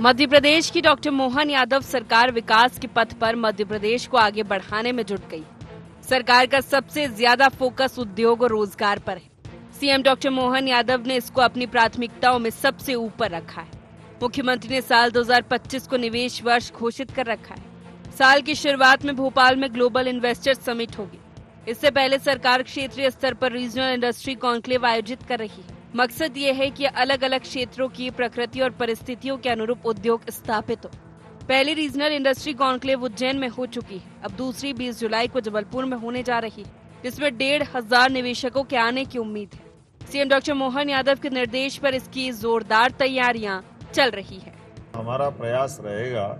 मध्य प्रदेश की डॉक्टर मोहन यादव सरकार विकास के पथ पर मध्य प्रदेश को आगे बढ़ाने में जुट गई। सरकार का सबसे ज्यादा फोकस उद्योग और रोजगार पर है। सीएम डॉक्टर मोहन यादव ने इसको अपनी प्राथमिकताओं में सबसे ऊपर रखा है। मुख्यमंत्री ने साल 2025 को निवेश वर्ष घोषित कर रखा है। साल की शुरुआत में भोपाल में ग्लोबल इन्वेस्टर समिट होगी। इससे पहले सरकार क्षेत्रीय स्तर पर रीजनल इंडस्ट्री कॉन्क्लेव आयोजित कर रही है। मकसद ये है कि अलग अलग क्षेत्रों की प्रकृति और परिस्थितियों के अनुरूप उद्योग स्थापित हो। पहली रीजनल इंडस्ट्री कॉन्क्लेव उज्जैन में हो चुकी है। अब दूसरी 20 जुलाई को जबलपुर में होने जा रही है, जिसमें 1,500 निवेशकों के आने की उम्मीद है। सीएम डॉक्टर मोहन यादव के निर्देश पर इसकी जोरदार तैयारियां चल रही है। हमारा प्रयास रहेगा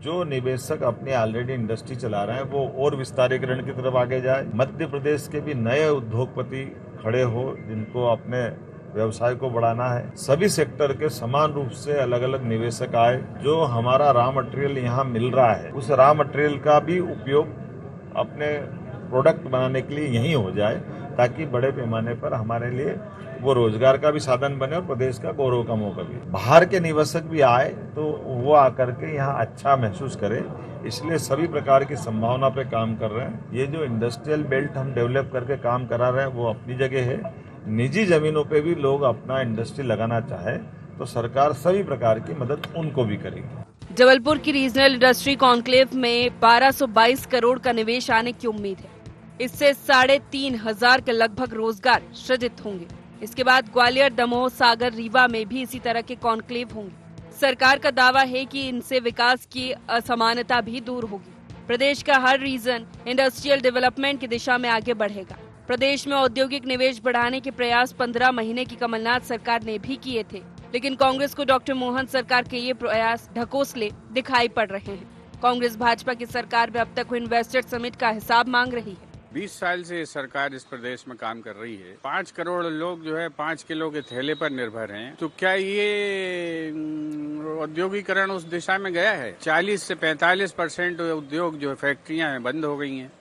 जो निवेशक अपने ऑलरेडी इंडस्ट्री चला रहे हैं वो और विस्तारीकरण की तरफ आगे जाए। मध्य प्रदेश के भी नए उद्योगपति खड़े हो जिनको अपने व्यवसाय को बढ़ाना है। सभी सेक्टर के समान रूप से अलग अलग निवेशक आए। जो हमारा रॉ मटेरियल यहाँ मिल रहा है उस रॉ मटेरियल का भी उपयोग अपने प्रोडक्ट बनाने के लिए यहीं हो जाए, ताकि बड़े पैमाने पर हमारे लिए वो रोजगार का भी साधन बने और प्रदेश का गौरव का मौका भी। बाहर के निवेशक भी आए तो वो आकर के यहाँ अच्छा महसूस करें, इसलिए सभी प्रकार की संभावना पे काम कर रहे हैं। ये जो इंडस्ट्रियल बेल्ट हम डेवलप करके काम करा रहे हैं वो अपनी जगह है। निजी जमीनों पे भी लोग अपना इंडस्ट्री लगाना चाहे तो सरकार सभी प्रकार की मदद उनको भी करेगी। जबलपुर की रीजनल इंडस्ट्री कॉन्क्लेव में 1222 करोड़ का निवेश आने की उम्मीद है। इससे 3,500 के लगभग रोजगार सृजित होंगे। इसके बाद ग्वालियर, दमोह, सागर, रीवा में भी इसी तरह के कॉन्क्लेव होंगे। सरकार का दावा है कि इनसे विकास की असमानता भी दूर होगी। प्रदेश का हर रीजन इंडस्ट्रियल डेवलपमेंट की दिशा में आगे बढ़ेगा। प्रदेश में औद्योगिक निवेश बढ़ाने के प्रयास 15 महीने की कमलनाथ सरकार ने भी किए थे, लेकिन कांग्रेस को डॉक्टर मोहन सरकार के ये प्रयास ढकोसले दिखाई पड़ रहे हैं। कांग्रेस भाजपा की सरकार में अब तक हुए इन्वेस्टर समिट का हिसाब मांग रही है। 20 साल से सरकार इस प्रदेश में काम कर रही है। 5 करोड़ लोग जो है 5 किलो के थैले पर निर्भर हैं। तो क्या ये औद्योगिकरण उस दिशा में गया है? 40 से 45% उद्योग जो फैक्ट्रियां हैं बंद हो गई हैं।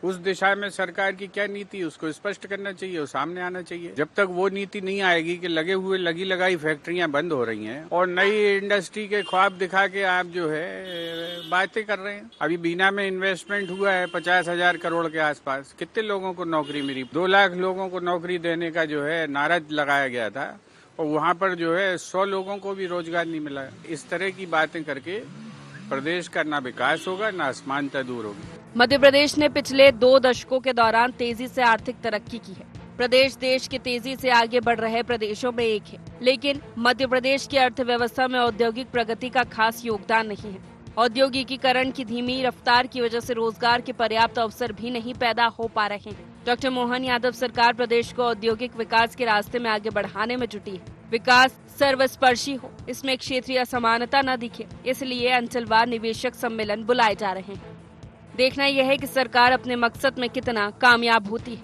उस दिशा में सरकार की क्या नीति उसको स्पष्ट करना चाहिए और सामने आना चाहिए। जब तक वो नीति नहीं आएगी कि लगे हुए लगी लगाई फैक्ट्रियां बंद हो रही हैं और नई इंडस्ट्री के ख्वाब दिखा के आप जो है बातें कर रहे हैं। अभी बीना में इन्वेस्टमेंट हुआ है 50,000 करोड़ के आसपास। कितने लोगों को नौकरी मिली? 2 लाख लोगों को नौकरी देने का जो है नारा लगाया गया था और वहाँ पर जो है 100 लोगों को भी रोजगार नहीं मिला। इस तरह की बातें करके प्रदेश का ना विकास होगा ना असमानता दूर होगी। मध्य प्रदेश ने पिछले 2 दशकों के दौरान तेजी से आर्थिक तरक्की की है। प्रदेश देश के तेजी से आगे बढ़ रहे प्रदेशों में एक है, लेकिन मध्य प्रदेश की अर्थव्यवस्था में औद्योगिक प्रगति का खास योगदान नहीं है। औद्योगिकीकरण की धीमी रफ्तार की वजह से रोजगार के पर्याप्त अवसर भी नहीं पैदा हो पा रहे हैं। डॉक्टर मोहन यादव सरकार प्रदेश को औद्योगिक विकास के रास्ते में आगे बढ़ाने में जुटी है। विकास सर्वस्पर्शी हो, इसमें क्षेत्रीय असमानता न दिखे, इसलिए अंचलवार निवेशक सम्मेलन बुलाए जा रहे हैं। देखना यह है कि सरकार अपने मकसद में कितना कामयाब होती है।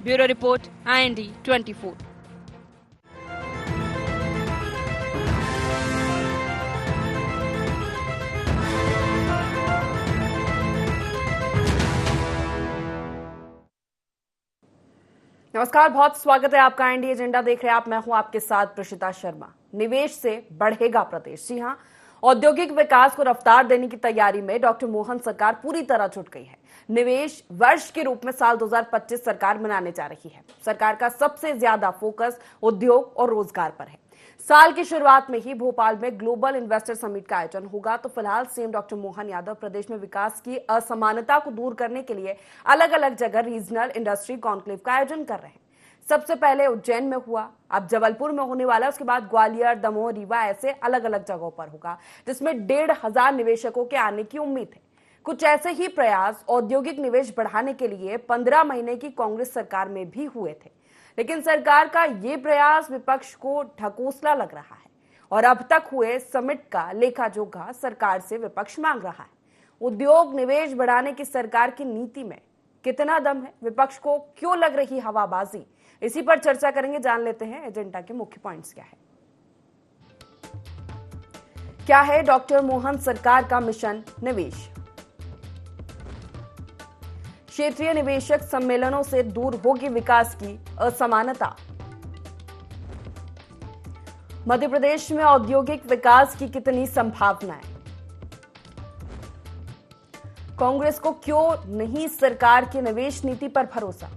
Bureau report, IND 24। नमस्कार, बहुत स्वागत है आपका IND एजेंडा देख रहे हैं आप। मैं हूं आपके साथ प्रशिता शर्मा। निवेश से बढ़ेगा प्रदेश। जी हां, औद्योगिक विकास को रफ्तार देने की तैयारी में डॉक्टर मोहन सरकार पूरी तरह जुट गई है। निवेश वर्ष के रूप में साल 2025 सरकार मनाने जा रही है। सरकार का सबसे ज्यादा फोकस उद्योग और रोजगार पर है। साल की शुरुआत में ही भोपाल में ग्लोबल इन्वेस्टर समिट का आयोजन होगा। तो फिलहाल सीएम डॉक्टर मोहन यादव प्रदेश में विकास की असमानता को दूर करने के लिए अलग अलग जगह रीजनल इंडस्ट्री कॉन्क्लेव का आयोजन कर रहे हैं। सबसे पहले उज्जैन में हुआ, अब जबलपुर में होने वाला है, उसके बाद ग्वालियर, दमोह, रीवा ऐसे अलग अलग जगहों पर होगा, जिसमें 1,500 निवेशकों के आने की उम्मीद है। कुछ ऐसे ही प्रयास औद्योगिक निवेश बढ़ाने के लिए 15 महीने की कांग्रेस सरकार में भी हुए थे, लेकिन सरकार का ये प्रयास विपक्ष को ढकोसला लग रहा है और अब तक हुए समिट का लेखा जोखा सरकार से विपक्ष मांग रहा है। उद्योग निवेश बढ़ाने की सरकार की नीति में कितना दम है, विपक्ष को क्यों लग रही हवाबाजी, इसी पर चर्चा करेंगे। जान लेते हैं एजेंडा के मुख्य पॉइंट्स क्या है डॉक्टर मोहन सरकार का मिशन निवेश। क्षेत्रीय निवेशक सम्मेलनों से दूर होगी विकास की असमानता। मध्य प्रदेश में औद्योगिक विकास की कितनी संभावनाएं? कांग्रेस को क्यों नहीं सरकार की निवेश नीति पर भरोसा?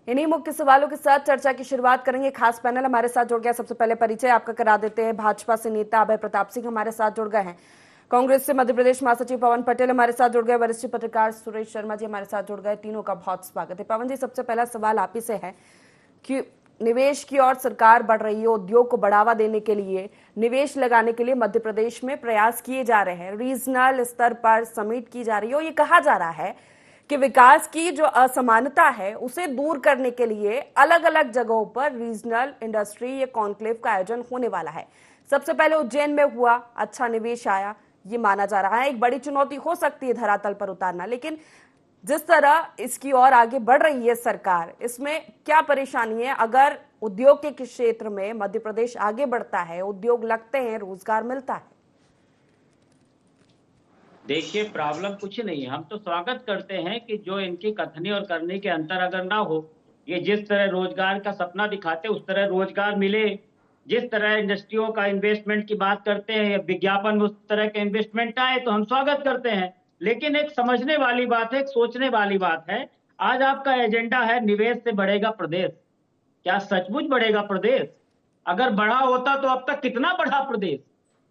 इन्हीं मुख्य सवालों के साथ चर्चा की शुरुआत करेंगे। खास पैनल हमारे साथ जुड़ गया। सबसे पहले परिचय आपका करा देते हैं। भाजपा से नेता अभय प्रताप सिंह हमारे साथ जुड़ गए हैं। कांग्रेस से मध्य प्रदेश महासचिव पवन पटेल हमारे साथ जुड़ गए। वरिष्ठ पत्रकार सुरेश शर्मा जी हमारे साथ जुड़ गए। तीनों का बहुत स्वागत है। पवन जी, सबसे पहला सवाल आप ही से है कि निवेश की ओर सरकार बढ़ रही है, उद्योग को बढ़ावा देने के लिए, निवेश लगाने के लिए मध्य प्रदेश में प्रयास किए जा रहे हैं, रीजनल स्तर पर समिट की जा रही है और ये कहा जा रहा है कि विकास की जो असमानता है उसे दूर करने के लिए अलग अलग जगहों पर रीजनल इंडस्ट्री या कॉन्क्लेव का आयोजन होने वाला है। सबसे पहले उज्जैन में हुआ, अच्छा निवेश आया, ये माना जा रहा है। एक बड़ी चुनौती हो सकती है धरातल पर उतारना, लेकिन जिस तरह इसकी ओर आगे बढ़ रही है सरकार, इसमें क्या परेशानी है? अगर उद्योग के क्षेत्र में मध्य प्रदेश आगे बढ़ता है, उद्योग लगते हैं, रोजगार मिलता है। देखिए, प्रॉब्लम कुछ नहीं है। हम तो स्वागत करते हैं कि जो इनकी कथनी और करने के अंतर अगर ना हो, ये जिस तरह रोजगार का सपना दिखाते उस तरह रोजगार मिले, जिस तरह इंडस्ट्रियों का इन्वेस्टमेंट की बात करते हैं, विज्ञापन में उस तरह के इन्वेस्टमेंट आए तो हम स्वागत करते हैं। लेकिन एक समझने वाली बात है, एक सोचने वाली बात है। आज आपका एजेंडा है निवेश से बढ़ेगा प्रदेश। क्या सचमुच बढ़ेगा प्रदेश? अगर बढ़ा होता तो अब तक कितना बढ़ा प्रदेश?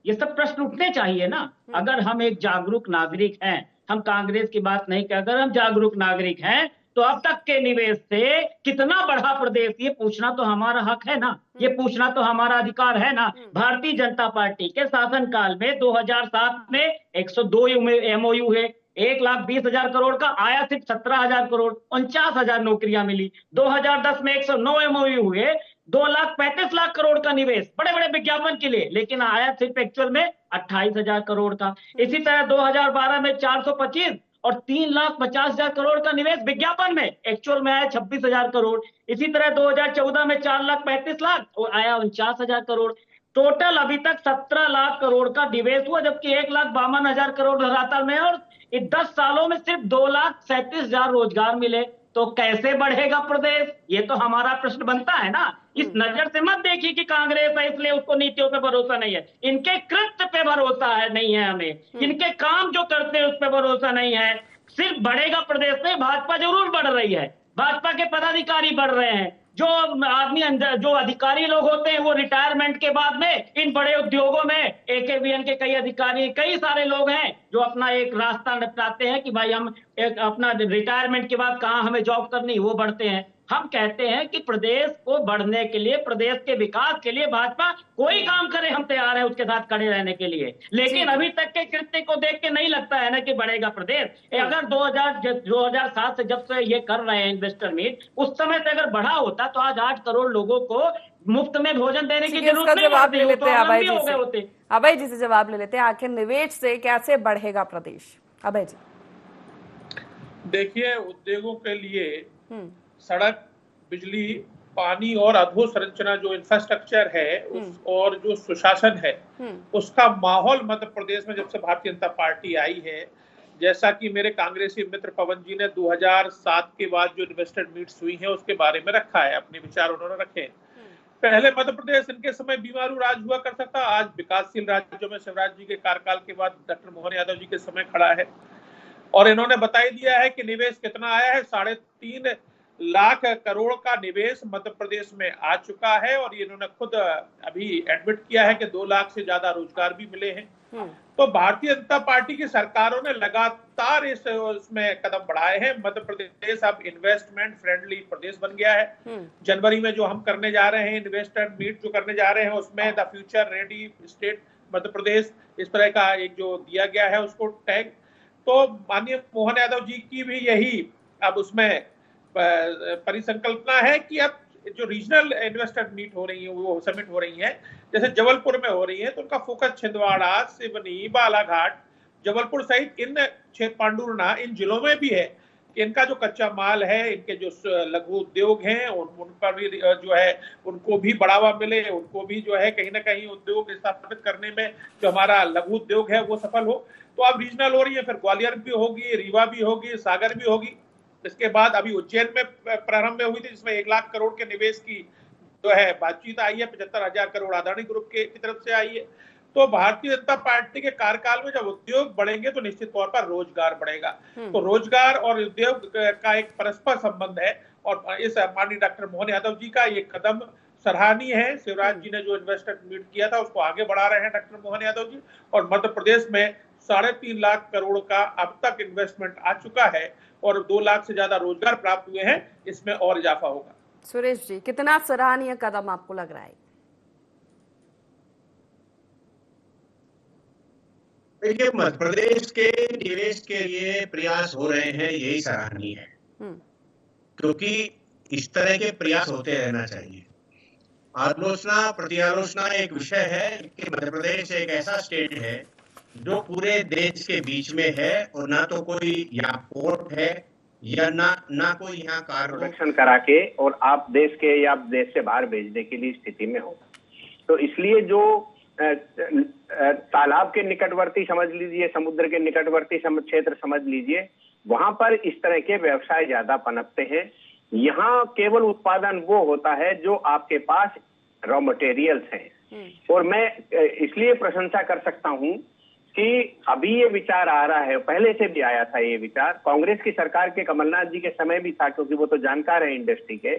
ये सब प्रश्न उठने चाहिए ना। अगर हम एक जागरूक नागरिक हैं, हम कांग्रेस की बात नहीं कर, अगर हम जागरूक नागरिक हैं तो अब तक के निवेश से कितना बढ़ा प्रदेश, ये पूछना तो हमारा हक है ना, ये पूछना तो हमारा अधिकार है ना। भारतीय जनता पार्टी के शासनकाल में 2007 में 102 MOU है, 1,20,000 करोड़ का आया, सिर्फ 17,000 करोड़, 49,000 नौकरियां मिली। 2010 में 109 MOU हुए, 2,35,00,000 करोड़ का निवेश बड़े बड़े विज्ञापन के लिए, लेकिन आया सिर्फ एक्चुअल में 28,000 करोड़ का। इसी तरह 2012 में 425 और 3,50,000 करोड़ का निवेश विज्ञापन में, एक्चुअल में आया 26,000 करोड़। इसी तरह 2014 में 4,35,00,000 और आया 49,000 करोड़। टोटल अभी तक 17 लाख करोड़ का निवेश हुआ, जबकि 1,52,000 करोड़ धरातल में, और 10 सालों में सिर्फ 2,37,000 रोजगार मिले। तो कैसे बढ़ेगा प्रदेश? ये तो हमारा प्रश्न बनता है ना। इस नजर से मत देखिए कि कांग्रेस है इसलिए उसको नीतियों पे भरोसा नहीं है। इनके कृत्य पे भरोसा है, नहीं है हमें। इनके काम जो करते हैं उस पे भरोसा नहीं है। सिर्फ बढ़ेगा प्रदेश में भाजपा जरूर बढ़ रही है, भाजपा के पदाधिकारी बढ़ रहे हैं। जो आदमी जो अधिकारी लोग होते हैं वो रिटायरमेंट के बाद में इन बड़े उद्योगों में, AKBN के कई अधिकारी, कई सारे लोग हैं जो अपना एक रास्ता निपटाते हैं कि भाई हम एक अपना रिटायरमेंट के बाद कहाँ हमें जॉब करनी, वो बढ़ते हैं। हम कहते हैं कि प्रदेश को बढ़ने के लिए, प्रदेश के विकास के लिए भाजपा कोई काम करे, हम तैयार हैं उसके साथ खड़े रहने के लिए। लेकिन अभी तक के कृत्य को देख के नहीं लगता है ना कि बढ़ेगा प्रदेश। अगर 2007 से जब से ये कर रहे हैं इन्वेस्टर मीट, उस समय से अगर बढ़ा होता तो आज 8 करोड़ लोगों को मुफ्त में भोजन देने की जरूरत नहीं जवाब ले लेते हैं अभय जी से। होते। अभय जी से जवाब ले लेते हैं, आखिर निवेश से कैसे बढ़ेगा प्रदेश? अभय जी, देखिए, उद्योगों के लिए सड़क, बिजली, पानी और अधोसंरचना जो इंफ्रास्ट्रक्चर है उस और जो सुशासन है उसका माहौल मध्य प्रदेश में जब से भारतीय जनता पार्टी आई है, जैसा कि मेरे कांग्रेसी मित्र पवन जी ने 2007 के बाद जो इन्वेस्टर मीट्स हुई हैं उसके बारे में रखा है, अपने विचार उन्होंने रखे हैं। पहले मध्य प्रदेश इनके समय बीमारू राज्य हुआ करता था, आज विकासशील राज्यों में शिवराज जी के कार्यकाल के बाद डॉक्टर मोहन यादव जी के समय खड़ा है। और इन्होंने बता दिया है कि निवेश कितना आया है। 3.5 लाख करोड़ का निवेश मध्य प्रदेश में आ चुका है और इन्होंने खुद अभी एडमिट किया है कि 2 लाख से ज्यादा रोजगार भी मिले हैं। तो भारतीय जनता पार्टी की सरकारों ने लगातार इसमें कदम बढ़ाए हैं। मध्य प्रदेश अब इन्वेस्टमेंट फ्रेंडली प्रदेश बन गया है। जनवरी में जो हम करने जा रहे हैं इन्वेस्टर मीट जो करने जा रहे हैं उसमें the future ready state Madhya Pradesh, इस तरह का एक जो दिया गया है उसको टैग। तो माननीय मोहन यादव जी की भी यही अब उसमें परिसंकल्पना है कि अब जो रीजनल इन्वेस्टर मीट हो रही है, वो समिट हो रही है, जैसे जबलपुर में हो रही है, तो उनका फोकस छिंदवाड़ा, सिवनी, बालाघाट, जबलपुर सहित इन पांडुरना इन जिलों में भी है। इनका जो कच्चा माल है, इनके जो लघु उद्योग हैं उन पर भी जो है उनको भी बढ़ावा मिले, उनको भी जो है कहीं ना कहीं उद्योग स्थापित करने में जो हमारा लघु उद्योग है वो सफल हो। तो अब रीजनल हो रही है, फिर ग्वालियर भी होगी, रीवा भी होगी, सागर भी होगी। इसके बाद अभी उज्जैन में प्रारंभ में हुई थी जिसमें 1 लाख करोड़ के निवेश की जो है बातचीत आई है 75,000 करोड़ अदानी ग्रुप की तरफ से आई है। तो भारतीय जनता पार्टी के कार्यकाल में जब उद्योग बढ़ेंगे तो निश्चित तौर पर रोजगार बढ़ेगा। तो रोजगार और उद्योग का एक परस्पर संबंध है और इस माननीय डॉक्टर मोहन यादव जी का ये कदम सराहनीय है। शिवराज जी ने जो इन्वेस्टर मीट किया था उसको आगे बढ़ा रहे हैं डॉक्टर मोहन यादव जी, और मध्य प्रदेश में 3.5 लाख करोड़ का अब तक इन्वेस्टमेंट आ चुका है और 2 लाख से ज्यादा रोजगार प्राप्त हुए हैं। इसमें और इजाफा होगा। सुरेश जी, कितना सराहनीय कदम आपको लग रहा है? देखिए, मध्य प्रदेश के निवेश के लिए प्रयास हो रहे हैं, यही सराहनीय है, क्योंकि इस तरह के प्रयास होते रहना चाहिए। आलोचना प्रत्यालोचना एक विषय है कि मध्य प्रदेश एक ऐसा स्टेट है जो पूरे देश के बीच में है और ना तो कोई यहाँ पोर्ट है या ना कोई यहाँ कार्गो करा के और आप देश के या देश से बाहर भेजने के लिए स्थिति में हो। तो इसलिए जो तालाब के निकटवर्ती समझ लीजिए, समुद्र के निकटवर्ती क्षेत्र समझ लीजिए, वहां पर इस तरह के व्यवसाय ज्यादा पनपते हैं। यहाँ केवल उत्पादन वो होता है जो आपके पास रॉ मटेरियल्स हैं। और मैं इसलिए प्रशंसा कर सकता हूं कि अभी ये विचार आ रहा है, पहले से भी आया था ये विचार, कांग्रेस की सरकार के कमलनाथ जी के समय भी था, क्योंकि वो तो जानकार है इंडस्ट्री के,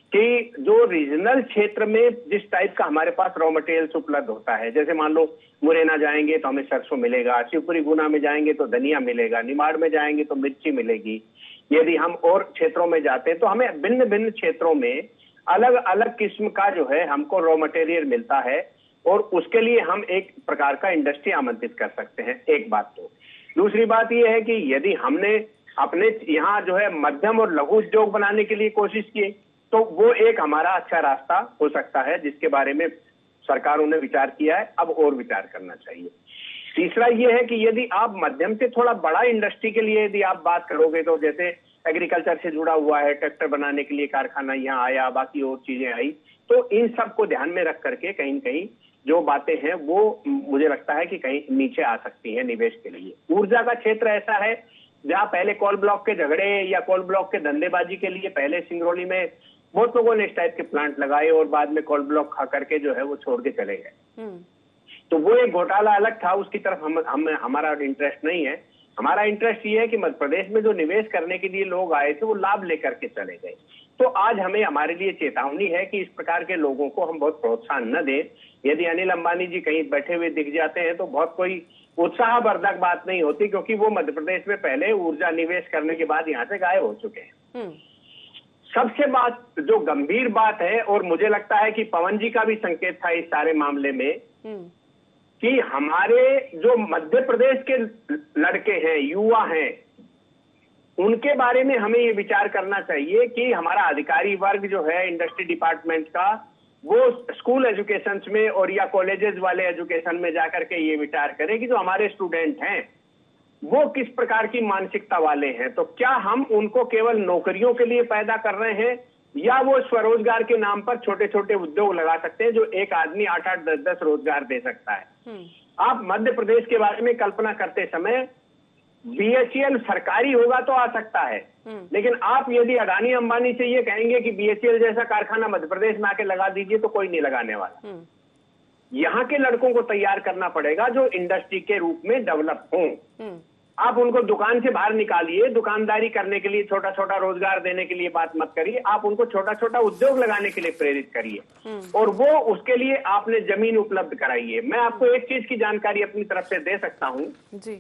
कि जो रीजनल क्षेत्र में जिस टाइप का हमारे पास रॉ मटेरियल्स उपलब्ध होता है, जैसे मान लो मुरैना जाएंगे तो हमें सरसों मिलेगा, शिवपुरी गुना में जाएंगे तो धनिया मिलेगा, निमाड़ में जाएंगे तो मिर्ची मिलेगी। यदि हम और क्षेत्रों में जाते हैं तो हमें भिन्न भिन्न क्षेत्रों में अलग अलग किस्म का जो है हमको रॉ मटेरियल मिलता है और उसके लिए हम एक प्रकार का इंडस्ट्री आमंत्रित कर सकते हैं। एक बात तो। दूसरी बात यह है कि यदि हमने अपने यहाँ जो है मध्यम और लघु उद्योग बनाने के लिए कोशिश की तो वो एक हमारा अच्छा रास्ता हो सकता है, जिसके बारे में सरकारों ने विचार किया है, अब और विचार करना चाहिए। तीसरा ये है कि यदि आप मध्यम से थोड़ा बड़ा इंडस्ट्री के लिए यदि आप बात करोगे तो जैसे एग्रीकल्चर से जुड़ा हुआ है, ट्रैक्टर बनाने के लिए कारखाना यहाँ आया, बाकी और चीजें आई, तो इन सब को ध्यान में रख करके कहीं न कहीं जो बातें हैं वो मुझे लगता है कि कहीं नीचे आ सकती है निवेश के लिए। ऊर्जा का क्षेत्र ऐसा है जहाँ पहले कोल ब्लॉक के झगड़े या कोल ब्लॉक के धंधेबाजी के लिए पहले सिंगरौली में बहुत लोगों ने इस टाइप के प्लांट लगाए और बाद में कोल ब्लॉक खा करके जो है वो छोड़ के चले गए। तो वो एक घोटाला अलग था, उसकी तरफ हमारा इंटरेस्ट नहीं है। हमारा इंटरेस्ट ये है कि मध्य प्रदेश में जो निवेश करने के लिए लोग आए थे वो लाभ लेकर के चले गए। तो आज हमें हमारे लिए चेतावनी है कि इस प्रकार के लोगों को हम बहुत प्रोत्साहन न दें। यदि अनिल अंबानी जी कहीं बैठे हुए दिख जाते हैं तो बहुत कोई उत्साहवर्धक बात नहीं होती, क्योंकि वो मध्य प्रदेश में पहले ऊर्जा निवेश करने के बाद यहाँ से गायब हो चुके हैं। सबसे बात जो गंभीर बात है, और मुझे लगता है कि पवन जी का भी संकेत था इस सारे मामले में, कि हमारे जो मध्य प्रदेश के लड़के हैं, युवा हैं, उनके बारे में हमें ये विचार करना चाहिए कि हमारा अधिकारी वर्ग जो है इंडस्ट्री डिपार्टमेंट का, वो स्कूल एजुकेशन में और या कॉलेजेस वाले एजुकेशन में जाकर के ये विचार करें कि जो हमारे स्टूडेंट हैं वो किस प्रकार की मानसिकता वाले हैं। तो क्या हम उनको केवल नौकरियों के लिए पैदा कर रहे हैं या वो स्वरोजगार के नाम पर छोटे छोटे उद्योग लगा सकते हैं जो एक आदमी 8-8, 10-10 रोजगार दे सकता है। आप मध्य प्रदेश के बारे में कल्पना करते समय BHEL सरकारी होगा तो आ सकता है, लेकिन आप यदि अडानी अंबानी से ये कहेंगे कि BHEL जैसा कारखाना मध्य प्रदेश में आके लगा दीजिए तो कोई नहीं लगाने वाला। यहाँ के लड़कों को तैयार करना पड़ेगा जो इंडस्ट्री के रूप में डेवलप हों। आप उनको दुकान से बाहर निकालिए, दुकानदारी करने के लिए छोटा छोटा रोजगार देने के लिए बात मत करिए, आप उनको छोटा छोटा उद्योग लगाने के लिए प्रेरित करिए और वो उसके लिए आपने जमीन उपलब्ध कराइए। मैं आपको एक चीज की जानकारी अपनी तरफ से दे सकता हूँ जी।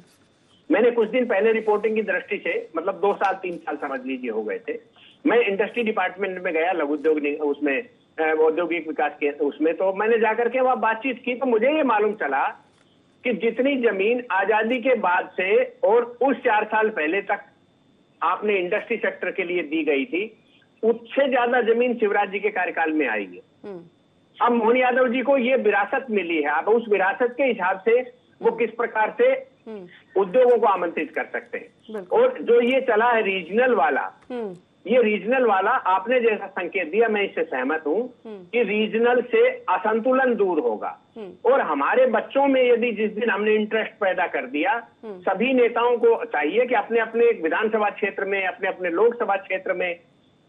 मैंने कुछ दिन पहले रिपोर्टिंग की दृष्टि से, मतलब 2 साल 3 साल समझ लीजिए हो गए थे, मैं इंडस्ट्री डिपार्टमेंट में गया, लघु उद्योग उसमें औद्योगिक विकास के उसमें, तो मैंने जाकर के वहां बातचीत की तो मुझे ये मालूम चला कि जितनी जमीन आजादी के बाद से और उस 4 साल पहले तक आपने इंडस्ट्री सेक्टर के लिए दी गई थी, उससे ज्यादा जमीन शिवराज जी के कार्यकाल में आई है। अब मोहन यादव जी को ये विरासत मिली है, अब उस विरासत के हिसाब से वो किस प्रकार से उद्योगों को आमंत्रित कर सकते हैं। और जो ये चला है रीजनल वाला, ये रीजनल वाला आपने जैसा संकेत दिया, मैं इससे सहमत हूं कि रीजनल से असंतुलन दूर होगा। और हमारे बच्चों में यदि जिस दिन हमने इंटरेस्ट पैदा कर दिया, सभी नेताओं को चाहिए कि अपने अपने विधानसभा क्षेत्र में, अपने अपने लोकसभा क्षेत्र में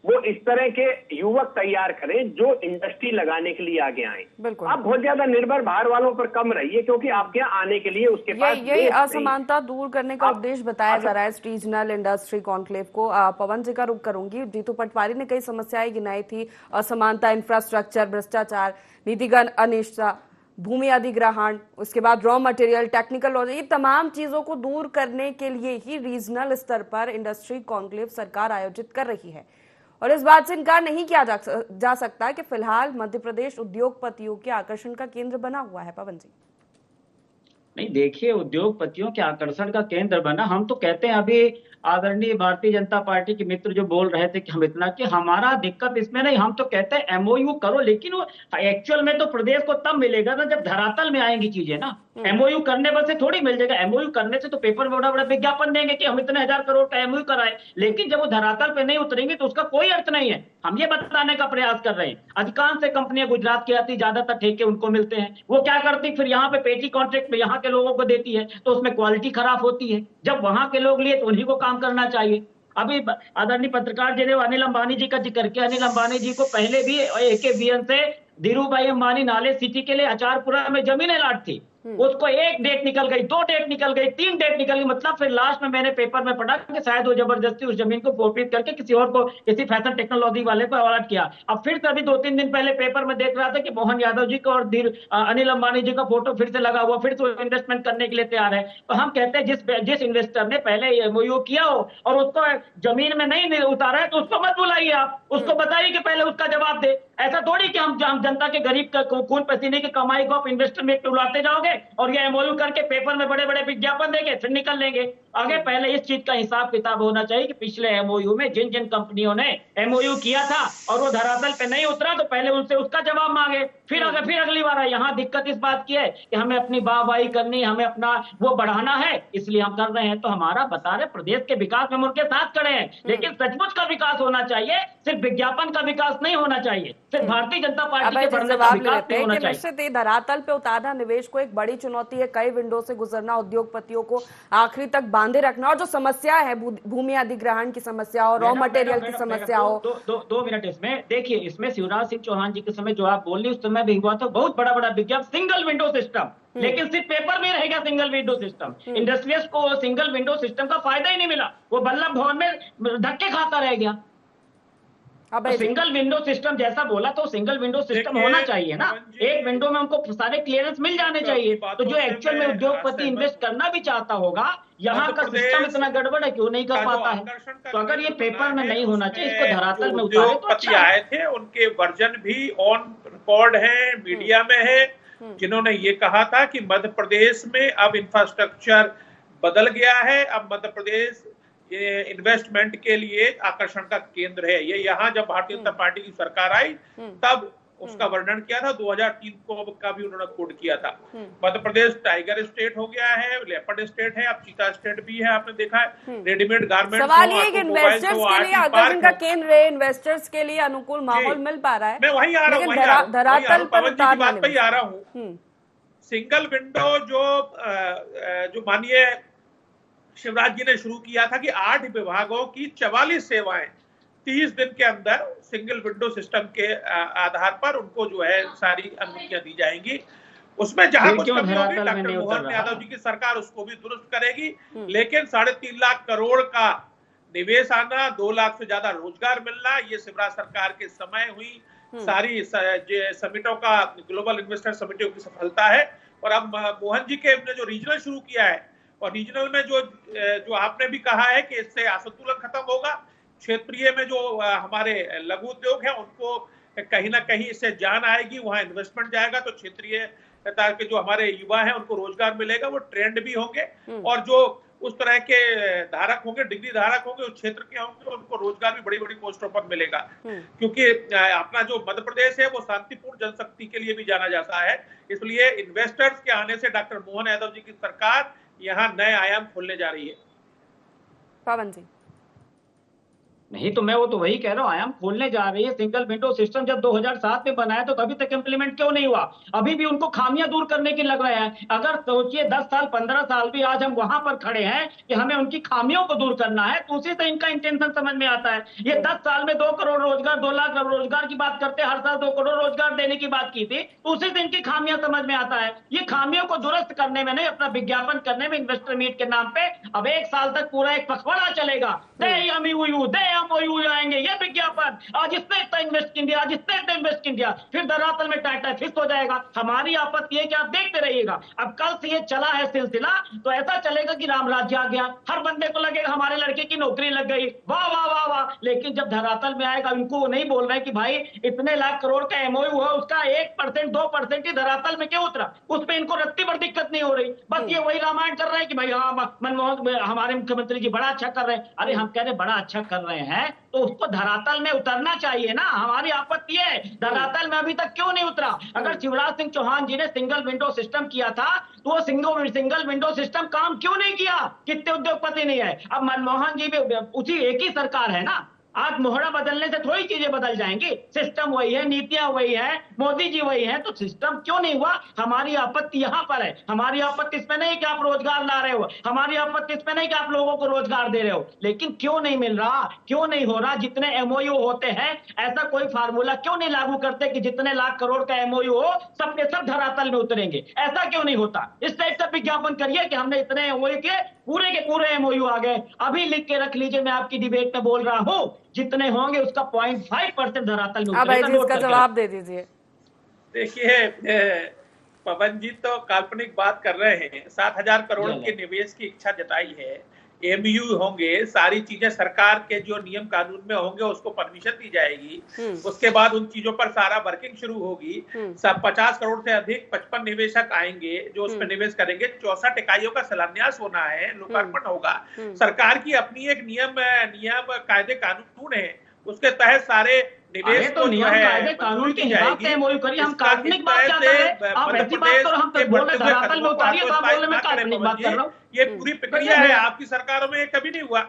वो इस तरह के युवक तैयार करें जो इंडस्ट्री लगाने के लिए आगे आए। बिल्कुल। आप बहुत ज्यादा निर्भर बाहर वालों पर कम रहिए, क्योंकि आपके यहाँ आने के लिए उसके पास यही बेस नहीं। असमानता दूर करने का उद्देश्य बताया जा रहा है इस रीजनल इंडस्ट्री कॉन्क्लेव को। पवन जी का रुख करूंगी। जीतू पटवारी ने कई समस्याएं गिनाई थी, असमानता, इंफ्रास्ट्रक्चर, भ्रष्टाचार, नीतिगत अनिश्चितता, भूमि अधिग्रहण, उसके बाद रॉ मटेरियल, टेक्निकल लॉज, ये तमाम चीजों को दूर करने के लिए ही रीजनल स्तर पर इंडस्ट्री कॉन्क्लेव सरकार आयोजित कर रही है। और इस बात से इनकार नहीं किया जा सकता कि फिलहाल मध्य प्रदेश उद्योगपतियों के आकर्षण का केंद्र बना हुआ है। पवन जी। नहीं, देखिए, उद्योगपतियों के आकर्षण का केंद्र बना, हम तो कहते हैं, अभी आदरणीय भारतीय जनता पार्टी के मित्र जो बोल रहे थे कि हम इतना, कि हमारा दिक्कत इसमें नहीं, हम तो कहते हैं एमओयू करो, लेकिन वो एक्चुअल में तो प्रदेश को तब मिलेगा ना जब धरातल में आएंगी चीजें ना। एमओयू करने पर से थोड़ी मिल जाएगा। एमओयू करने से तो पेपर में बड़ा बड़ा विज्ञापन देंगे कि हम इतने 1000 करोड़ का एमओयू कराए, लेकिन जब वो धरातल पे नहीं उतरेंगे तो उसका कोई अर्थ नहीं है। हम ये बताने का प्रयास कर रहे हैं। अधिकांश से कंपनियां गुजरात की आती, ज्यादातर ठेके उनको मिलते हैं। वो क्या करती, फिर यहाँ पे पेटी कॉन्ट्रैक्ट में यहाँ के लोगों को देती है, तो उसमें क्वालिटी खराब होती है। जब वहां के लोग लिए तो उन्हीं को काम करना चाहिए। अभी आदरणीय पत्रकार जी ने अनिल अंबानी जी का जिक्र किया। अनिल अंबानी जी को पहले भी AKBN से धीरूभाई अंबानी नाले सिटी के लिए अचारपुरा में जमीनें लाट थी। उसको 1 डेट निकल गई, 2 डेट निकल गई, 3 डेट निकल गई। मतलब फिर लास्ट में मैंने पेपर में पढ़ा कि शायद वो जबरदस्ती उस जमीन को फोरफीट करके किसी और को, किसी फैशन टेक्नोलॉजी वाले को अलॉट किया। अब फिर से अभी 2-3 दिन पहले पेपर में देख रहा था कि मोहन यादव जी का और अनिल अंबानी जी का फोटो फिर से लगा हुआ, फिर से इन्वेस्टमेंट करने के लिए तैयार है। तो हम कहते हैं जिस इन्वेस्टर ने पहले एमओयू किया हो और उसको जमीन में नहीं उतारा है, तो उसको मत बुलाइए, आप उसको बताइए कि पहले उसका जवाब दे। ऐसा थोड़ी कि हम जनता के गरीब का खून पसीने की कमाई को आप इन्वेस्टर में उड़ाते जाओगे और ये एमओयू करके पेपर में बड़े बड़े विज्ञापन देंगे, फिर निकल लेंगे आगे। पहले इस चीज का हिसाब किताब होना चाहिए कि पिछले एमओयू में जिन जिन कंपनियों ने एमओयू किया था और वो धरातल पे नहीं उतरा, तो पहले उनसे उसका जवाब मांगे, फिर अगली बार आए। यहाँ दिक्कत इस बात की है कि हमें अपनी वाहवाही करनी, हमें अपना वो बढ़ाना है, इसलिए हम कर रहे हैं। तो हमारा बता रहे प्रदेश के विकास में हम उनके साथ खड़े हैं, लेकिन सचमुच का विकास होना चाहिए, सिर्फ विज्ञापन का विकास नहीं होना चाहिए, सिर्फ भारतीय जनता पार्टी के बढ़ने का विकास नहीं होना चाहिए। निश्चित ही धरातल पे उतारना निवेश को एक बड़ी चुनौती है, कई विंडो से गुजरना, उद्योगपतियों को आखिरी तक बांधे रखना, और जो समस्या है भूमि अधिग्रहण की समस्या हो, रॉ मटेरियल की समस्या हो। 2 मिनट इसमें देखिए, इसमें शिवराज सिंह चौहान जी के समय जो आप बोल रही उस समय भी हुआ था बहुत बड़ा बड़ा विज्ञापन, सिंगल विंडो सिस्टम, लेकिन सिर्फ पेपर में रहेगा सिंगल विंडो सिस्टम। इंडस्ट्रियलिस्ट को सिंगल विंडो सिस्टम का फायदा ही नहीं मिला, वो बल्लभ भवन में धक्के खाता रह गया। तो सिंगल विंडो सिस्टम जैसा बोला, तो सिंगल विंडो सिस्टम होना चाहिए ना, एक विंडो में उनको सारे क्लियरेंस मिल जाने चाहिए। तो जो एक्चुअल में उद्योगपति इन्वेस्ट करना भी चाहता होगा, यहाँ का सिस्टम इतना गड़बड़ है, क्यों नहीं कर पाता है? तो अगर ये पेपर में नहीं होना चाहिए, इसको धरातल में उतारे तो अच्छा है। आए थे, उनके वर्जन भी ऑन रिकॉर्ड है, मीडिया में है, जिन्होंने ये कहा था कि मध्य प्रदेश में अब इंफ्रास्ट्रक्चर बदल गया है, अब मध्य प्रदेश ये इन्वेस्टमेंट के लिए आकर्षण का केंद्र है। ये यहाँ जब भारतीय जनता पार्टी की सरकार आई तब उसका वर्णन किया था। 2003 को का भी उन्होंने कोट किया था। मध्य प्रदेश टाइगर स्टेट हो गया है, लेपर्ड स्टेट है, अब चीता स्टेट भी है, आपने देखा है। रेडीमेड गारमेंट, सवाल ये कि इन्वेस्टर्स के लिए आकर्षण का केंद्र है, इन्वेस्टर्स के लिए अनुकूल माहौल मिल पा रहा है। मैं वही आ रहा हूँ, धरातल पर बात पे ही आ रहा हूँ। सिंगल विंडो जो मानिए शिवराज जी ने शुरू किया था कि 8 विभागों की 44 सेवाएं 30 दिन के अंदर सिंगल विंडो सिस्टम के आधार पर उनको जो है सारी अनुमतियां दी जाएंगी। उसमें जहां कुछ कमी होगी, डॉक्टर मोहन यादव जी की सरकार उसको भी दुरुस्त करेगी। लेकिन 3.5 लाख करोड़ का निवेश आना, 2 लाख से ज्यादा रोजगार मिलना, ये शिवराज सरकार के समय हुई सारी समिटों का, ग्लोबल इन्वेस्टर समिटों की सफलता है। और अब मोहन जी के जो रीजनल शुरू किया है, और रीजनल में जो आपने भी कहा है कि इससे असंतुलन खत्म होगा, क्षेत्रीय में जो हमारे लघु उद्योग हैं उनको कहीं ना कहीं इससे जान आएगी, वहां इन्वेस्टमेंट जाएगा, तो क्षेत्रीय के जो हमारे युवा हैं उनको रोजगार मिलेगा, वो ट्रेंड भी होंगे, और जो उस तरह के धारक होंगे, डिग्री धारक होंगे, उस क्षेत्र के होंगे, उनको रोजगार भी बड़ी बड़ी पोस्टों पर मिलेगा। क्योंकि अपना जो मध्य प्रदेश है वो शांतिपूर्ण जनशक्ति के लिए भी जाना जाता है। इसलिए इन्वेस्टर्स के आने से डॉक्टर मोहन यादव जी की सरकार यहाँ नए आयाम खोलने जा रही है। पवन जी। नहीं तो मैं वो तो वही कह रहा हूँ, आयाम खोलने जा रही है। सिंगल विंडो सिस्टम जब 2007 में बनाया तो अभी तक इंप्लीमेंट क्यों नहीं हुआ? अभी भी उनको खामियां दूर करने की लग रहे हैं। अगर सोचिए 10 साल 15 साल भी आज हम वहां पर खड़े हैं कि हमें उनकी खामियों को दूर करना है, तो उसी से इनका इंटेंशन समझ में आता है। ये 10 साल में 2 करोड़ रोजगार, 2 लाख रोजगार की बात करते, हर साल 2 करोड़ रोजगार देने की बात की थी, तो उसी से इनकी खामियां समझ में आता है। ये खामियों को दुरुस्त करने में नहीं, अपना विज्ञापन करने में, इन्वेस्टर मीट के नाम पे अब 1 साल तक पूरा एक पखवाड़ा चलेगा। आएंगे ये विज्ञापन, आज इसने इतना इन्वेस्ट इंडिया, आज इसने इतना इन्वेस्ट इंडिया, फिर धरातल में टाटा फिक्स हो जाएगा। हमारी आपत्ति है कि आप देखते रहिएगा। अब कल से ये चला है सिलसिला, तो ऐसा चलेगा कि राम राज्य आ गया, हर बंदे को लगेगा हमारे लड़के की नौकरी लग गई, वाह वाह वाह वाह। लेकिन जब धरातल में आएगा, उनको नहीं बोल रहे कि भाई इतने लाख करोड़ का एमओयू है, उसका 1% 2% ही धरातल में क्यों उतरा, उस पर इनको रत्ती भर दिक्कत नहीं हो रही। बस ये वही रामायण कर रहे हैं कि भाई हाँ मनमोहन हमारे मुख्यमंत्री जी बड़ा अच्छा कर रहे हैं। अरे हम कह रहे बड़ा अच्छा कर रहे हैं तो उसको धरातल में उतरना चाहिए ना। हमारी आपत्ति है धरातल में अभी तक क्यों नहीं उतरा। अगर शिवराज सिंह चौहान जी ने सिंगल विंडो सिस्टम किया था तो वो सिंगल विंडो सिस्टम काम क्यों नहीं किया? कितने उद्योगपति नहीं है। अब मनमोहन जी भी उसी एक ही सरकार है ना। आज मोहरा बदलने से थोड़ी चीजें बदल जाएंगी, सिस्टम वही है, नीतियां वही है, मोदी जी वही है, तो सिस्टम क्यों नहीं हुआ? हमारी आपत्ति यहां पर है। हमारी आपत्ति इसमें नहीं कि आप रोजगार ला रहे हो, हमारी आपत्ति इसमें नहीं कि आप लोगों को रोजगार दे रहे हो, लेकिन क्यों नहीं मिल रहा, क्यों नहीं हो रहा? जितने एमओयू होते हैं ऐसा कोई फार्मूला क्यों नहीं लागू करते कि जितने लाख करोड़ का एमओयू हो सब के सब धरातल में उतरेंगे? ऐसा क्यों नहीं होता? इस टाइप का विज्ञापन करिए कि हमने इतने एमओयू के पूरे एमओयू आ गए। अभी लिख के रख लीजिए, मैं आपकी डिबेट में बोल रहा हूं, जितने होंगे उसका 0.5% धरातल में अब इसका जवाब दे दीजिए। देखिए पवन जी तो काल्पनिक बात कर रहे हैं। 7,000 करोड़ के निवेश की इच्छा जताई है, एमयू होंगे, सारी चीजें सरकार के जो नियम कानून में होंगे उसको परमिशन दी जाएगी, उसके बाद उन चीजों पर सारा वर्किंग शुरू होगी। सब 50 करोड़ से अधिक 55 निवेशक आएंगे जो उसमें निवेश करेंगे। 64 इकाइयों का शिलान्यास होना है, लोकार्पण होगा। सरकार की अपनी एक नियम कायदे कानून है, उसके तहत सारे निवेश तो नियम कायदे कानून की बात है, मोरी करिए, हम काल्पनिक बात क्या कर रहे हैं? आप ऐसी बात करो, हम तक बोले धरातल में उतारिए, तो आप बोल रहे मैं काल्पनिक बात कर रहा हूँ। ये पूरी प्रक्रिया है, आपकी सरकारों में कभी नहीं हुआ,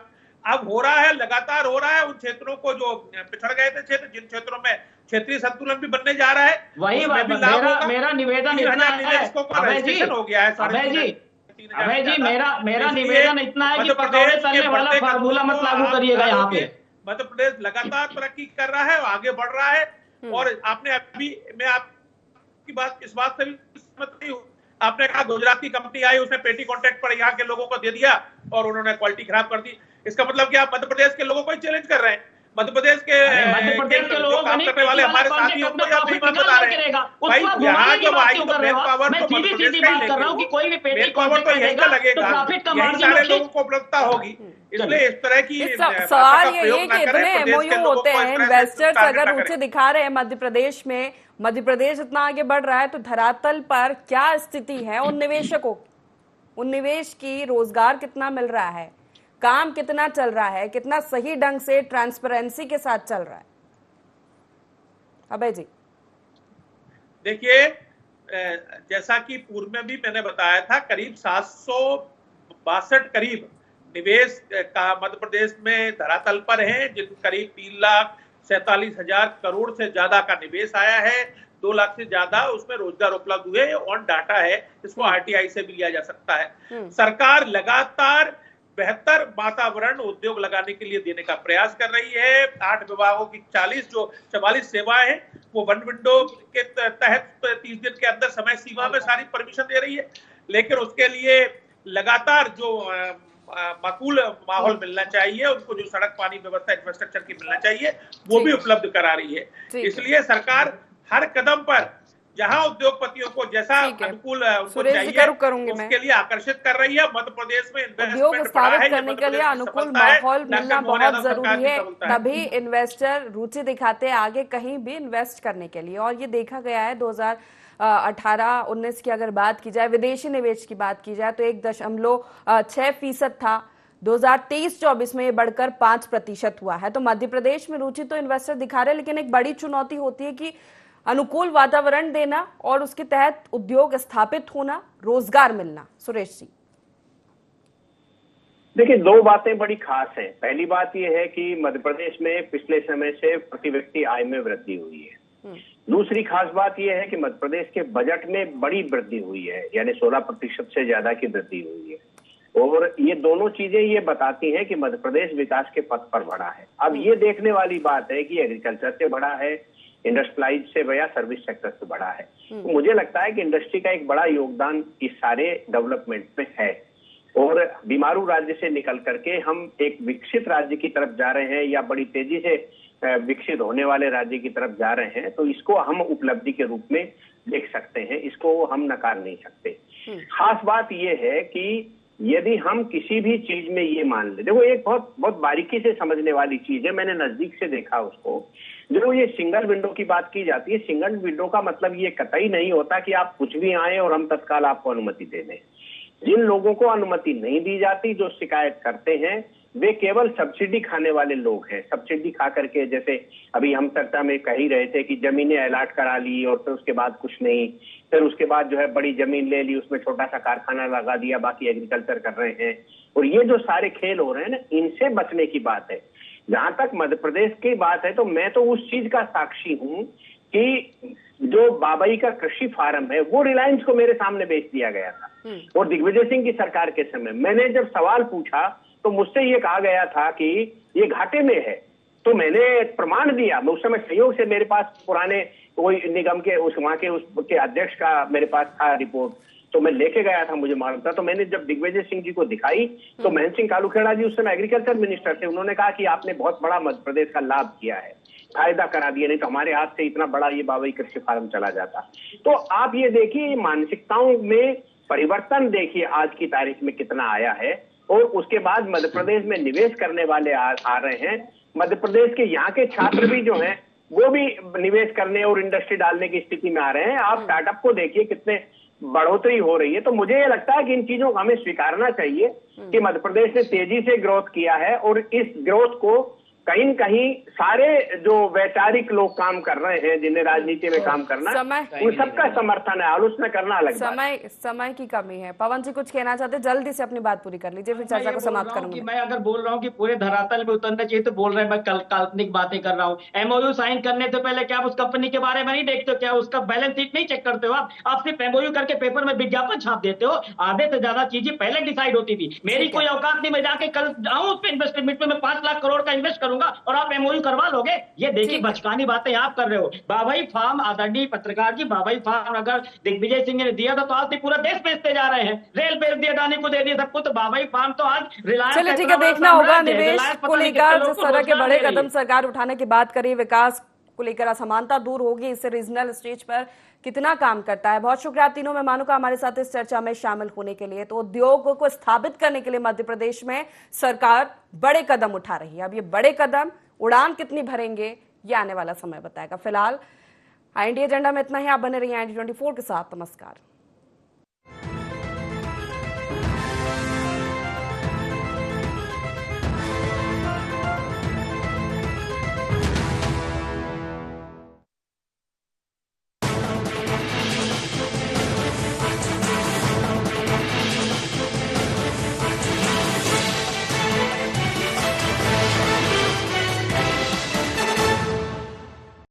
अब हो रहा है, लगातार हो रहा है। उन क्षेत्रों को जो पिछड़ गए थे क्षेत्र, जिन क्षेत्रों में क्षेत्रीय संतुलन भी बनने जा रहा है, वही मेरा निवेदन इतना है हो गया है। अभय जी मेरा निवेदन इतना है कि पकौड़े तलने वाला फार्मूला मत लागू करिएगा यहाँ पे। मध्य प्रदेश लगातार तरक्की कर रहा है, आगे बढ़ रहा है। और आपने अभी, मैं आपकी बात इस बात से भी सहमत नहीं हूं, आपने कहा गुजरात की कंपनी आई, उसने पेटी कॉन्ट्रैक्ट पर यहाँ के लोगों को दे दिया और उन्होंने क्वालिटी खराब कर दी। इसका मतलब कि आप मध्य प्रदेश के लोगों को ही चैलेंज कर रहे हैं। मध्य प्रदेश के लोग काम करने वाले हमारे साथियों को यह नहीं बता रहे हैं भाई, यहाँ जब आएगी तो मेन पावर तो मध्य प्रदेश का ही लेंगे, मेन पावर तो यहीं का लगेगा, यही सारे लोगों को उपलब्धता होगी। इसलिए इस तरह की सवाल ये है कि इतने एमओयू होते हैं, इन्वेस्टर्स अगर रुचि दिखा रहे हैं मध्य प्रदेश में, मध्य प्रदेश इतना आगे बढ़ रहा है, तो धरातल पर क्या स्थिति है उन निवेशकों, उन निवेश की, रोजगार कितना मिल रहा है, काम कितना चल रहा है, कितना सही ढंग से ट्रांसपेरेंसी के साथ चल रहा है? अभय जी देखिए, जैसा कि पूर्व में भी मैंने बताया था, करीब 762 करीब निवेश का मध्य प्रदेश में धरातल पर है, जिन करीब 3,47,000 करोड़ से ज्यादा का निवेश आया है। 2 लाख से ज्यादा उसमें रोजगार उपलब्ध हुए, ऑन डाटा है, इसको आरटीआई से भी लिया जा सकता है। सरकार लगातार बेहतर वातावरण उद्योग लगाने के लिए देने का प्रयास कर रही है। 8 विभागों की 44 सेवाएं हैं, वो वन विंडो के तहत 30 दिन के अंदर समय सीमा में सारी परमिशन दे रही है, लेकिन उसके लिए लगातार जो माकूल माहौल मिलना चाहिए, उनको जो सड़क पानी व्यवस्था इंफ्रास्ट्रक्चर की मिलना चाहिए, वो भी उपलब्ध करा रही है। इसलिए सरकार हर कदम पर जहां उद्योगपतियों को जैसा अनुकूल उनको चाहिए उसके लिए आकर्षित कर रही है। मध्य प्रदेश में उद्योग स्थापित करने के लिए अनुकूल माहौल मिलना बहुत जरूरी है, तभी इन्वेस्टर रुचि दिखाते हैं आगे कहीं भी इन्वेस्ट करने के लिए। और ये देखा गया है 2018-19 की अगर बात की जाए, विदेशी निवेश की बात की जाए, तो 1.6% था। 2023-24 में ये बढ़कर 5% हुआ है। तो मध्य प्रदेश में रुचि तो इन्वेस्टर दिखा रहे हैं, लेकिन एक बड़ी चुनौती होती है कि अनुकूल वातावरण देना और उसके तहत उद्योग स्थापित होना, रोजगार मिलना। सुरेश जी देखिए, दो बातें बड़ी खास हैं। पहली बात यह है कि मध्य प्रदेश में पिछले समय से प्रति व्यक्ति आय में वृद्धि हुई है। दूसरी खास बात यह है कि मध्य प्रदेश के बजट में बड़ी वृद्धि हुई है, यानी 16% से ज्यादा की वृद्धि हुई है। और ये दोनों चीजें ये बताती हैं कि मध्य प्रदेश विकास के पथ पर बढ़ा है। अब ये देखने वाली बात है कि एग्रीकल्चर से बढ़ा है, इंडस्ट्रियलाइज से या सर्विस सेक्टर से बढ़ा है। तो मुझे लगता है कि इंडस्ट्री का एक बड़ा योगदान इस सारे डेवलपमेंट में है। और बीमारू राज्य से निकल करके हम एक विकसित राज्य की तरफ जा रहे हैं, या बड़ी तेजी से विकसित होने वाले राज्य की तरफ जा रहे हैं, तो इसको हम उपलब्धि के रूप में देख सकते हैं, इसको हम नकार नहीं सकते। खास बात यह है कि यदि हम किसी भी चीज में ये मान ले, देखो एक बहुत बारीकी से समझने वाली चीज है, मैंने नजदीक से देखा उसको। जो ये सिंगल विंडो की बात की जाती है, सिंगल विंडो का मतलब ये कतई नहीं होता कि आप कुछ भी आए और हम तत्काल आपको अनुमति दे दें। जिन लोगों को अनुमति नहीं दी जाती, जो शिकायत करते हैं, वे केवल सब्सिडी खाने वाले लोग हैं। सब्सिडी खा करके, जैसे अभी हम चर्चा में कह ही रहे थे कि जमीनें अलॉट करा ली और फिर उसके बाद कुछ नहीं, फिर उसके बाद जो है बड़ी जमीन ले ली, उसमें छोटा सा कारखाना लगा दिया, बाकी एग्रीकल्चर कर रहे हैं। और ये जो सारे खेल हो रहे हैं ना, इनसे बचने की बात है। जहां तक मध्य प्रदेश की बात है, तो मैं तो उस चीज का साक्षी हूं कि जो बाबई का कृषि फार्म है वो रिलायंस को मेरे सामने बेच दिया गया था। और दिग्विजय सिंह की सरकार के समय मैंने जब सवाल पूछा तो मुझसे ये कहा गया था कि ये घाटे में है। तो मैंने प्रमाण दिया। मैं उस समय संयोग से मेरे पास पुराने कोई निगम के वहां के उसके अध्यक्ष का मेरे पास था रिपोर्ट, तो मैं लेके गया था, मुझे मालूम था। तो मैंने जब दिग्विजय सिंह जी को दिखाई तो महेंद्र सिंह कालूखेड़ा जी उस समय एग्रीकल्चर मिनिस्टर थे, उन्होंने कहा कि आपने बहुत बड़ा मध्य प्रदेश का लाभ किया है, फायदा करा दिया, नहीं तो हमारे हाथ से इतना बड़ा ये बाबई कृषि फार्म चला जाता। तो आप ये देखिए, मानसिकताओं में परिवर्तन देखिए आज की तारीख में कितना आया है। और उसके बाद मध्य प्रदेश में निवेश करने वाले आ रहे हैं। मध्य प्रदेश के यहाँ के छात्र भी जो हैं वो भी निवेश करने और इंडस्ट्री डालने की स्थिति में आ रहे हैं। आप स्टार्टअप को देखिए कितने बढ़ोतरी हो रही है। तो मुझे ये लगता है कि इन चीजों को हमें स्वीकारना चाहिए कि मध्य प्रदेश ने तेजी से ग्रोथ किया है, और इस ग्रोथ को कहीं न कहीं सारे जो वैचारिक लोग काम कर रहे हैं, जिन्हें राजनीति में काम करना, उन सबका समर्थन है। आलोचना करना अलग बात। समय की कमी है। पवन जी कुछ कहना चाहते हैं, जल्दी से अपनी बात पूरी कर लीजिए, फिर चर्चा को समाप्त करूंगी। मैं अगर बोल रहा हूँ कि पूरे धरातल में उतरना चाहिए तो बोल रहे हैं मैं काल्पनिक बातें कर रहा हूँ। एमओयू साइन करने से पहले क्या आप उस कंपनी के बारे में नहीं देखते हो? क्या उसका बैलेंस शीट नहीं चेक करते हो? आप सिर्फ एमओयू करके पेपर में विज्ञापन छाप देते हो। आधे से ज्यादा चीजें पहले डिसाइड होती थी। मेरी कोई औकात नहीं, मैं जाके कल आऊं उस पे इन्वेस्टमेंट में 5 लाख करोड़ का इन्वेस्ट करूंगा और आप एमओयू करवा लोगे? ये देखिए बचकानी बातें आप कर रहे हो। बाबई फार्म, आदरणीय पत्रकार जी, बाबई फार्म अगर दिग्विजय सिंह ने दिया था तो आज पूरा देश बेचते जा रहे हैं। रेल बेच दिया, अडानी को दे दिया सबको, तो बाबई फार्म तो आज रिलायंस। चलिए ठीक है, देखना होगा निवेश को लेकर जिस तरह के बड़े कदम सरकार उठाने की बात करी, विकास को लेकर असमानता दूर होगी, इससे रीजनल स्टेज पर कितना काम करता है। बहुत शुक्रिया तीनों मेहमानों का हमारे साथ इस चर्चा में शामिल होने के लिए। तो उद्योग को स्थापित करने के लिए मध्य प्रदेश में सरकार बड़े कदम उठा रही है। अब ये बड़े कदम उड़ान कितनी भरेंगे ये आने वाला समय बताएगा। फिलहाल IND एजेंडा में इतना ही। आप बने रहिए IND 24 के साथ। नमस्कार।